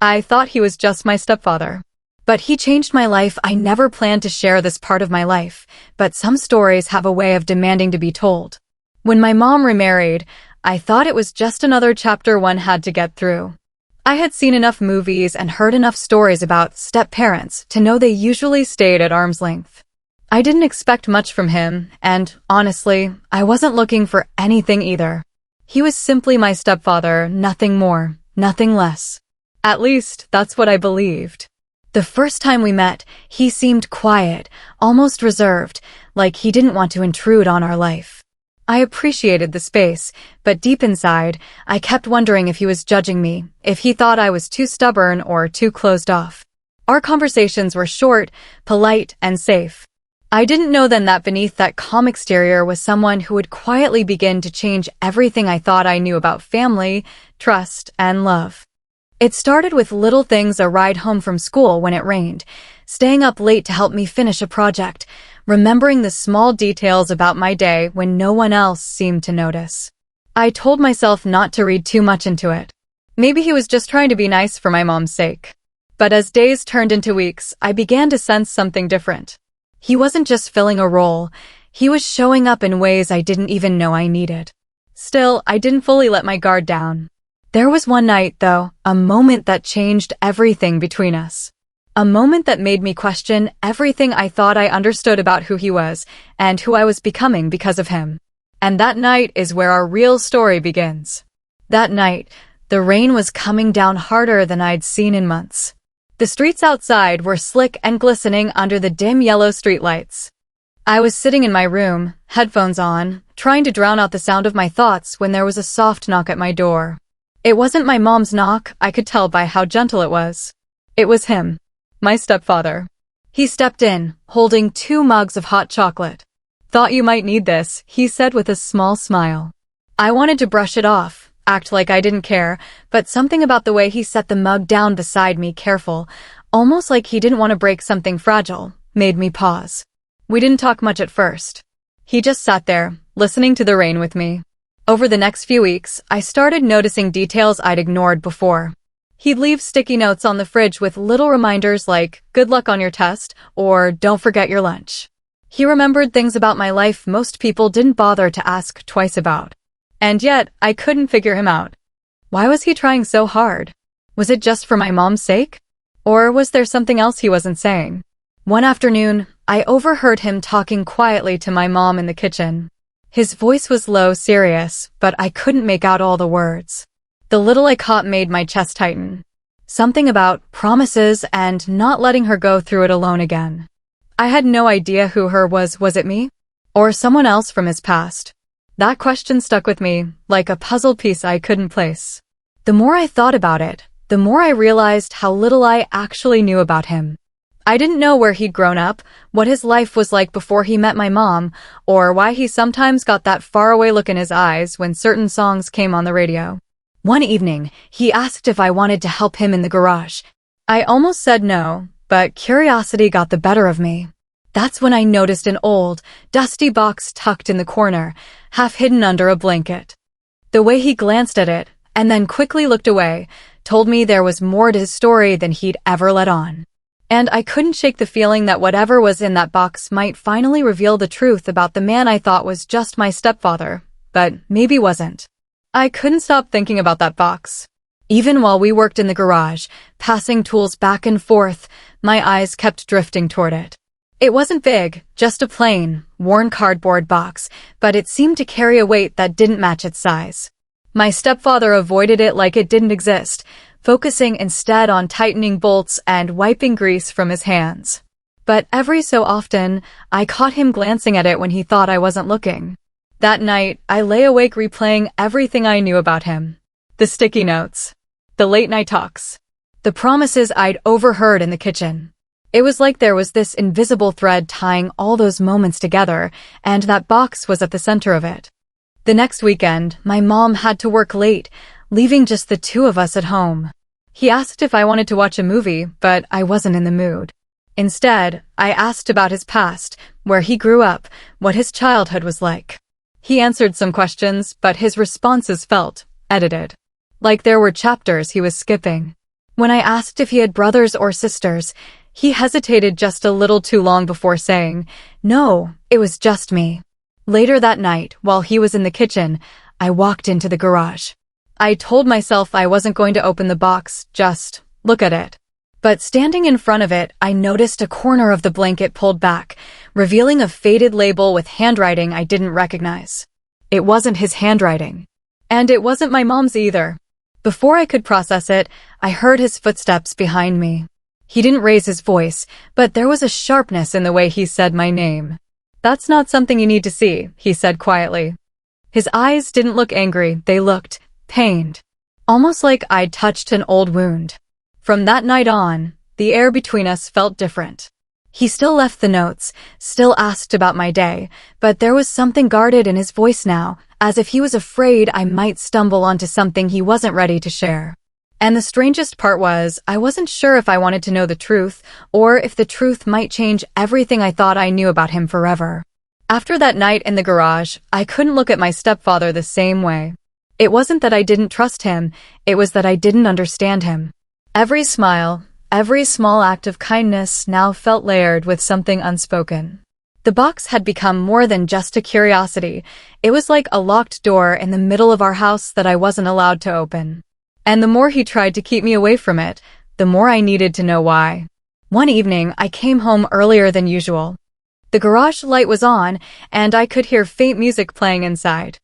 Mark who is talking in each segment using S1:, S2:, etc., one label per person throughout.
S1: I thought he was just my stepfather. But he changed my life. I never planned to share this part of my life, but some stories have a way of demanding to be told. When my mom remarried, I thought it was just another chapter one had to get through. I had seen enough movies and heard enough stories about step-parents to know they usually stayed at arm's length. I didn't expect much from him, and honestly, I wasn't looking for anything either. He was simply my stepfather, nothing more, nothing less. At least, that's what I believed. The first time we met, he seemed quiet, almost reserved, like he didn't want to intrude on our life. I appreciated the space, but deep inside, I kept wondering if he was judging me, if he thought I was too stubborn or too closed off. Our conversations were short, polite, and safe. I didn't know then that beneath that calm exterior was someone who would quietly begin to change everything I thought I knew about family, trust, and love. It started with little things: a ride home from school when it rained, staying up late to help me finish a project, remembering the small details about my day when no one else seemed to notice. I told myself not to read too much into it. Maybe he was just trying to be nice for my mom's sake. But as days turned into weeks, I began to sense something different. He wasn't just filling a role, he was showing up in ways I didn't even know I needed. Still, I didn't fully let my guard down. There was one night, though, a moment that changed everything between us. A moment that made me question everything I thought I understood about who he was and who I was becoming because of him. And that night is where our real story begins. That night, the rain was coming down harder than I'd seen in months. The streets outside were slick and glistening under the dim yellow streetlights. I was sitting in my room, headphones on, trying to drown out the sound of my thoughts when there was a soft knock at my door. It wasn't my mom's knock, I could tell by how gentle it was. It was him, my stepfather. He stepped in, holding 2 mugs of hot chocolate. "Thought you might need this," he said with a small smile. I wanted to brush it off, act like I didn't care, but something about the way he set the mug down beside me, careful, almost like he didn't want to break something fragile, made me pause. We didn't talk much at first. He just sat there, listening to the rain with me. Over the next few weeks, I started noticing details I'd ignored before. He'd leave sticky notes on the fridge with little reminders like, "Good luck on your test," or "Don't forget your lunch." He remembered things about my life most people didn't bother to ask twice about. And yet, I couldn't figure him out. Why was he trying so hard? Was it just for my mom's sake? Or was there something else he wasn't saying? One afternoon, I overheard him talking quietly to my mom in the kitchen. His voice was low, serious, but I couldn't make out all the words. The little I caught made my chest tighten. Something about promises and not letting her go through it alone again. I had no idea who her was. Was it me? Or someone else from his past? That question stuck with me, like a puzzle piece I couldn't place. The more I thought about it, the more I realized how little I actually knew about him. I didn't know where he'd grown up, what his life was like before he met my mom, or why he sometimes got that faraway look in his eyes when certain songs came on the radio. One evening, he asked if I wanted to help him in the garage. I almost said no, but curiosity got the better of me. That's when I noticed an old, dusty box tucked in the corner, half hidden under a blanket. The way he glanced at it, and then quickly looked away, told me there was more to his story than he'd ever let on. And I couldn't shake the feeling that whatever was in that box might finally reveal the truth about the man I thought was just my stepfather, but maybe wasn't. I couldn't stop thinking about that box. Even while we worked in the garage, passing tools back and forth, my eyes kept drifting toward it. It wasn't big, just a plain, worn cardboard box, but it seemed to carry a weight that didn't match its size. My stepfather avoided it like it didn't exist, focusing instead on tightening bolts and wiping grease from his hands. But every so often, I caught him glancing at it when he thought I wasn't looking. That night, I lay awake replaying everything I knew about him. The sticky notes. The late-night talks. The promises I'd overheard in the kitchen. It was like there was this invisible thread tying all those moments together, and that box was at the center of it. The next weekend, my mom had to work late, leaving just the 2 of us at home. He asked if I wanted to watch a movie, but I wasn't in the mood. Instead, I asked about his past, where he grew up, what his childhood was like. He answered some questions, but his responses felt edited. Like there were chapters he was skipping. When I asked if he had brothers or sisters, he hesitated just a little too long before saying, "No, it was just me." Later that night, while he was in the kitchen, I walked into the garage. I told myself I wasn't going to open the box, just look at it. But standing in front of it, I noticed a corner of the blanket pulled back, revealing a faded label with handwriting I didn't recognize. It wasn't his handwriting. And it wasn't my mom's either. Before I could process it, I heard his footsteps behind me. He didn't raise his voice, but there was a sharpness in the way he said my name. "That's not something you need to see," he said quietly. His eyes didn't look angry, they looked pained. Almost like I'd touched an old wound. From that night on, the air between us felt different. He still left the notes, still asked about my day, but there was something guarded in his voice now, as if he was afraid I might stumble onto something he wasn't ready to share. And the strangest part was, I wasn't sure if I wanted to know the truth, or if the truth might change everything I thought I knew about him forever. After that night in the garage, I couldn't look at my stepfather the same way. It wasn't that I didn't trust him, it was that I didn't understand him. Every smile, every small act of kindness now felt layered with something unspoken. The box had become more than just a curiosity. It was like a locked door in the middle of our house that I wasn't allowed to open. And the more he tried to keep me away from it, the more I needed to know why. One evening, I came home earlier than usual. The garage light was on, and I could hear faint music playing inside.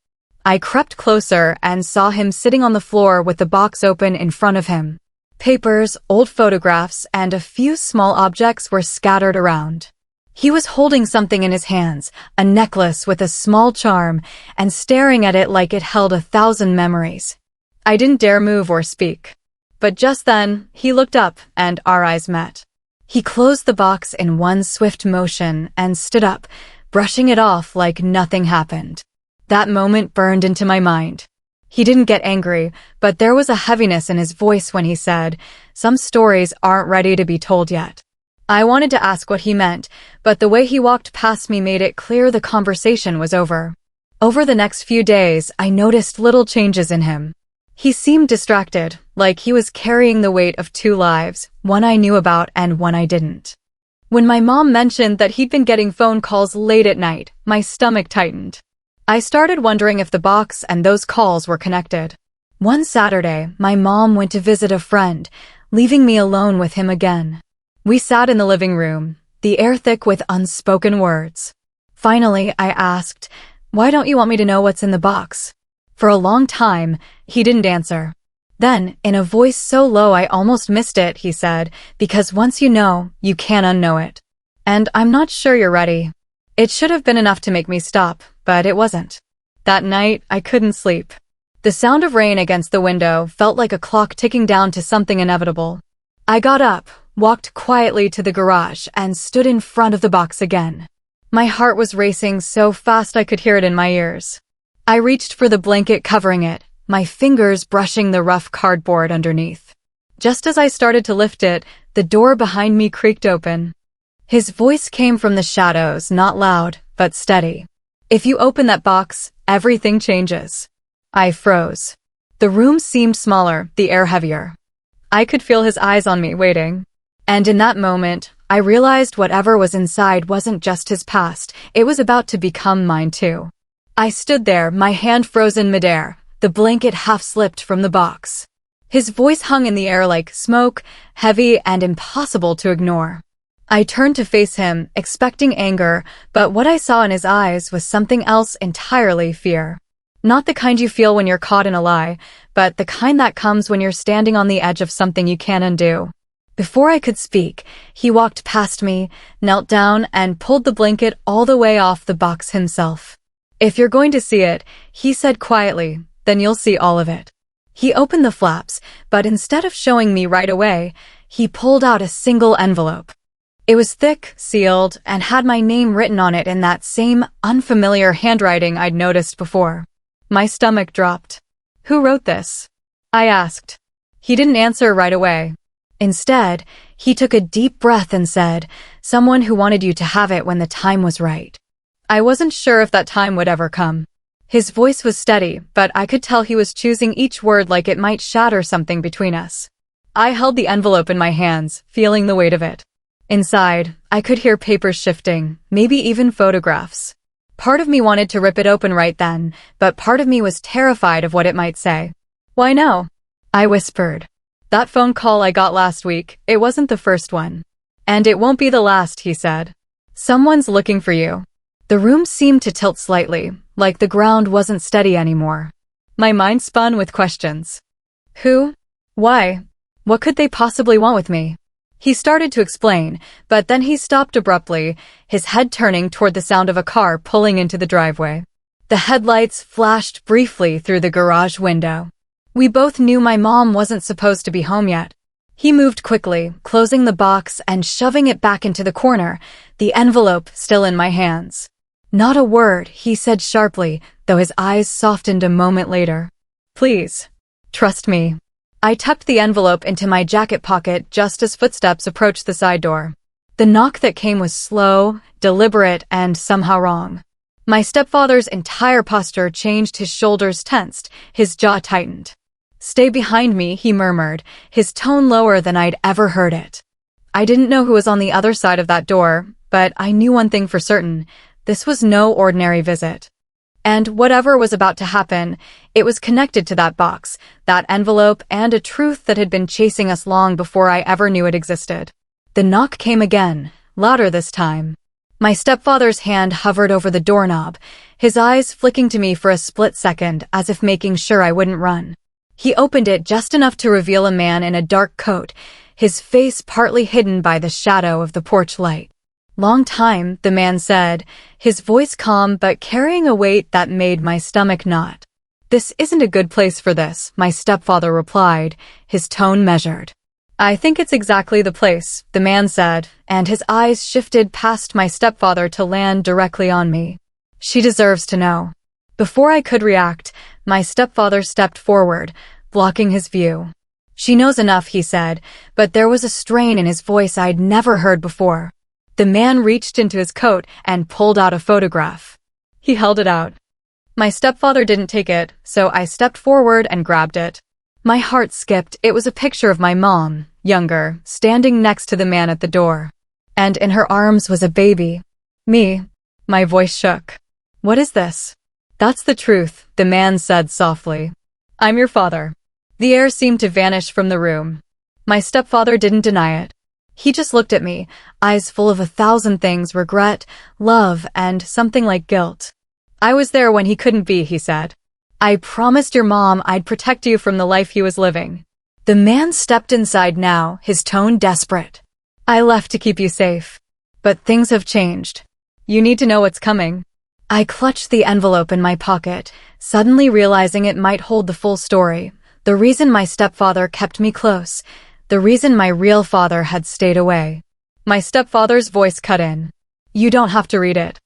S1: I crept closer and saw him sitting on the floor with the box open in front of him. Papers, old photographs, and a few small objects were scattered around. He was holding something in his hands, a necklace with a small charm, and staring at it like it held 1,000 memories. I didn't dare move or speak. But just then, he looked up, and our eyes met. He closed the box in one swift motion and stood up, brushing it off like nothing happened. That moment burned into my mind. He didn't get angry, but there was a heaviness in his voice when he said, "Some stories aren't ready to be told yet." I wanted to ask what he meant, but the way he walked past me made it clear the conversation was over. Over the next few days, I noticed little changes in him. He seemed distracted, like he was carrying the weight of two lives, one I knew about and one I didn't. When my mom mentioned that he'd been getting phone calls late at night, my stomach tightened. I started wondering if the box and those calls were connected. One Saturday, my mom went to visit a friend, leaving me alone with him again. We sat in the living room, the air thick with unspoken words. Finally, I asked, "Why don't you want me to know what's in the box?" For a long time, he didn't answer. Then, in a voice so low I almost missed it, he said, "Because once you know, you can't unknow it. And I'm not sure you're ready." It should have been enough to make me stop, but it wasn't. That night, I couldn't sleep. The sound of rain against the window felt like a clock ticking down to something inevitable. I got up, walked quietly to the garage, and stood in front of the box again. My heart was racing so fast I could hear it in my ears. I reached for the blanket covering it, my fingers brushing the rough cardboard underneath. Just as I started to lift it, the door behind me creaked open. His voice came from the shadows, not loud, but steady. "If you open that box, everything changes." I froze. The room seemed smaller, the air heavier. I could feel his eyes on me, waiting. And in that moment, I realized whatever was inside wasn't just his past, it was about to become mine too. I stood there, my hand frozen midair, the blanket half slipped from the box. His voice hung in the air like smoke, heavy and impossible to ignore. I turned to face him, expecting anger, but what I saw in his eyes was something else entirely: fear. Not the kind you feel when you're caught in a lie, but the kind that comes when you're standing on the edge of something you can't undo. Before I could speak, he walked past me, knelt down, and pulled the blanket all the way off the box himself. "If you're going to see it," he said quietly, "then you'll see all of it." He opened the flaps, but instead of showing me right away, he pulled out a single envelope. It was thick, sealed, and had my name written on it in that same unfamiliar handwriting I'd noticed before. My stomach dropped. "Who wrote this?" I asked. He didn't answer right away. Instead, he took a deep breath and said, "Someone who wanted you to have it when the time was right." I wasn't sure if that time would ever come. His voice was steady, but I could tell he was choosing each word like it might shatter something between us. I held the envelope in my hands, feeling the weight of it. Inside, I could hear papers shifting, maybe even photographs. Part of me wanted to rip it open right then, but part of me was terrified of what it might say. "Why no?" I whispered. "That phone call I got last week, it wasn't the first one. And it won't be the last," he said. "Someone's looking for you." The room seemed to tilt slightly, like the ground wasn't steady anymore. My mind spun with questions. Who? Why? What could they possibly want with me? He started to explain, but then he stopped abruptly, his head turning toward the sound of a car pulling into the driveway. The headlights flashed briefly through the garage window. We both knew my mom wasn't supposed to be home yet. He moved quickly, closing the box and shoving it back into the corner, the envelope still in my hands. "Not a word," he said sharply, though his eyes softened a moment later. "Please, trust me." I tucked the envelope into my jacket pocket just as footsteps approached the side door. The knock that came was slow, deliberate, and somehow wrong. My stepfather's entire posture changed, his shoulders tensed, his jaw tightened. "Stay behind me," he murmured, his tone lower than I'd ever heard it. I didn't know who was on the other side of that door, but I knew one thing for certain: this was no ordinary visit. And whatever was about to happen, it was connected to that box, that envelope, and a truth that had been chasing us long before I ever knew it existed. The knock came again, louder this time. My stepfather's hand hovered over the doorknob, his eyes flicking to me for a split second as if making sure I wouldn't run. He opened it just enough to reveal a man in a dark coat, his face partly hidden by the shadow of the porch light. "Long time," the man said, his voice calm but carrying a weight that made my stomach knot. "This isn't a good place for this," my stepfather replied, his tone measured. "I think it's exactly the place," the man said, and his eyes shifted past my stepfather to land directly on me. "She deserves to know." Before I could react, my stepfather stepped forward, blocking his view. "She knows enough," he said, but there was a strain in his voice I'd never heard before. The man reached into his coat and pulled out a photograph. He held it out. My stepfather didn't take it, so I stepped forward and grabbed it. My heart skipped. It was a picture of my mom, younger, standing next to the man at the door. And in her arms was a baby. Me. My voice shook. "What is this?" "That's the truth," the man said softly. "I'm your father." The air seemed to vanish from the room. My stepfather didn't deny it. He just looked at me, eyes full of 1,000 things: regret, love, and something like guilt. "I was there when he couldn't be," he said. "I promised your mom I'd protect you from the life he was living." The man stepped inside now, his tone desperate. "I left to keep you safe. But things have changed. You need to know what's coming." I clutched the envelope in my pocket, suddenly realizing it might hold the full story. The reason my stepfather kept me close. The reason my real father had stayed away. My stepfather's voice cut in. "You don't have to read it.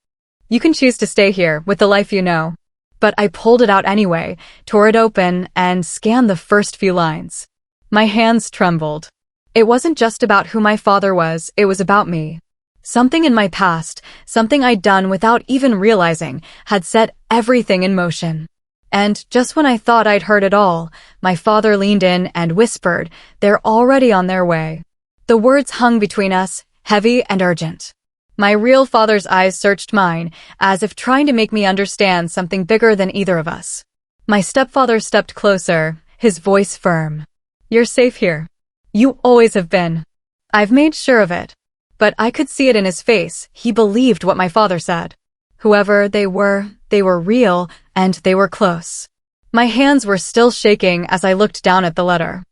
S1: You can choose to stay here with the life you know." But I pulled it out anyway, tore it open, and scanned the first few lines. My hands trembled. It wasn't just about who my father was, it was about me. Something in my past, something I'd done without even realizing, had set everything in motion. And just when I thought I'd heard it all, my father leaned in and whispered, "They're already on their way." The words hung between us, heavy and urgent. My real father's eyes searched mine, as if trying to make me understand something bigger than either of us. My stepfather stepped closer, his voice firm. "You're safe here. You always have been. I've made sure of it." But I could see it in his face. He believed what my father said. Whoever they were real, and they were close. My hands were still shaking as I looked down at the letter.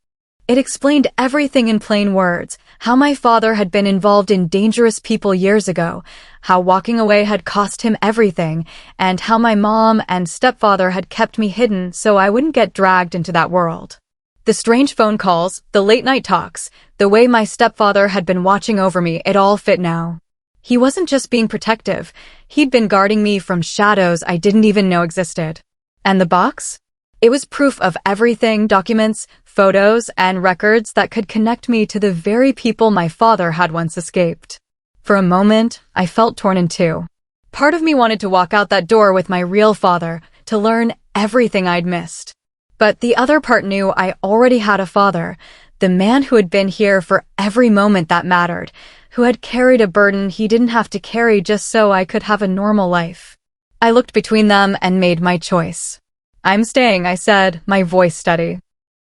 S1: It explained everything in plain words: how my father had been involved in dangerous people years ago, how walking away had cost him everything, and how my mom and stepfather had kept me hidden so I wouldn't get dragged into that world. The strange phone calls, the late-night talks, the way my stepfather had been watching over me, it all fit now. He wasn't just being protective, he'd been guarding me from shadows I didn't even know existed. And the box? It was proof of everything: documents, photos, and records that could connect me to the very people my father had once escaped. For a moment, I felt torn in two. Part of me wanted to walk out that door with my real father, to learn everything I'd missed. But the other part knew I already had a father, the man who had been here for every moment that mattered, who had carried a burden he didn't have to carry just so I could have a normal life. I looked between them and made my choice. "I'm staying," I said, my voice steady.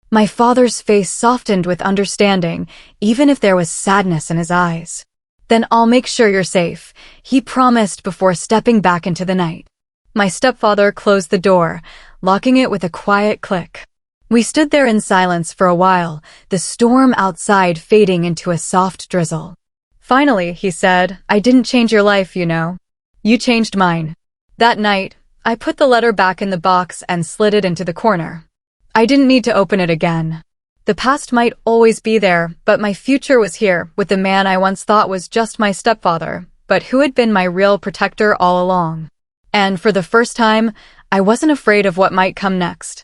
S1: My father's face softened with understanding, even if there was sadness in his eyes. "Then I'll make sure you're safe," he promised before stepping back into the night. My stepfather closed the door, locking it with a quiet click. We stood there in silence for a while, the storm outside fading into a soft drizzle. "Finally," he said, "I didn't change your life, you know. You changed mine." That night, I put the letter back in the box and slid it into the corner. I didn't need to open it again. The past might always be there, but my future was here with the man I once thought was just my stepfather, but who had been my real protector all along. And for the first time, I wasn't afraid of what might come next.